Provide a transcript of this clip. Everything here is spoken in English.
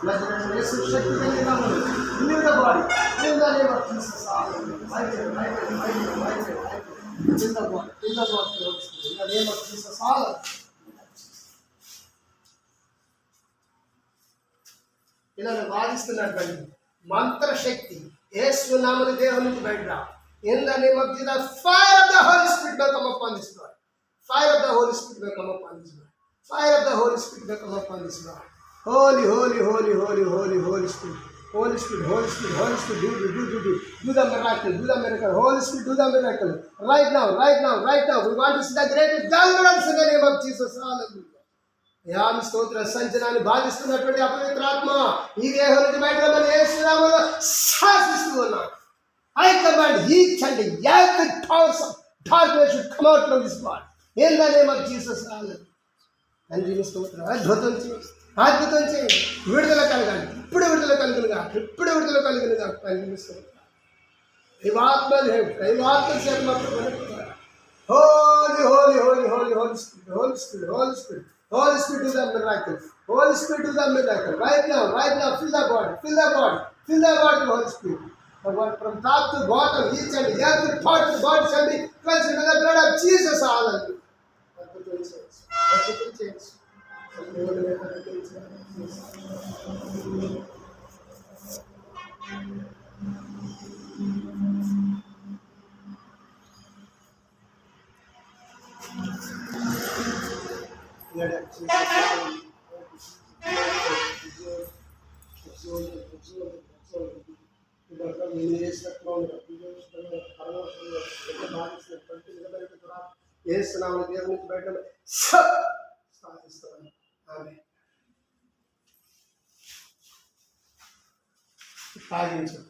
యేసు శక్తి కలిగిన నామములో heal the body in the name of Jesus. Right, in the body, in the name of Jesus. ఇలా వాదిస్తున్నటువంటి మంత్రశక్తి యేసు నామములో దేహం నుంచి బయటరా. In the name of Jesus, fire of the Holy Spirit will come upon this body. Fire of the Holy Spirit will come upon this body. Fire of the Holy Spirit will come upon this body. Holy, holy, holy, holy, holy, Holy Spirit. Holy Spirit, Holy Spirit, Holy Spirit, do the miracle, do the miracle. Holy Spirit, do the miracle. Right now, right now, right now. We want to see the greatest deliverance in the name of Jesus. Hallelujah. Yami స్తోత్ర సంచనాన్ని బాధిస్తున్నటువంటి అపవిత్ర ఆత్మ ఈ దేహం నుంచి బయటకు యేసు నామములో శాసిస్తూ ఉన్నాడు. I command each and every powers of darkness should come out from this body. In the name of Jesus. తండ్రి స్తోత్రం. అద్భుతం చేయండి, అద్భుతం చేయండి. విడుదల కలగాలి, ఇప్పుడు విడుదల కలుగునుగా, ఇప్పుడు విడుదల కలుగునుగా. తండ్రి స్తోత్రం. దైవాత్మ చేత Holy, holy, holy, holy, Holy Spirit, Holy Spirit, Holy Spirit. Holy Spirit, do the miracle. Holy Spirit, do the miracle. Right now, fill the body, fill the body, fill the body, Holy Spirit. From top to bottom, each and every part of the body shall be cleansed with the blood of Jesus. Hallelujah. ఏసునామములో దేహం నుంచి బయట సాధిస్తాను. ఆమేన్. సాగించు.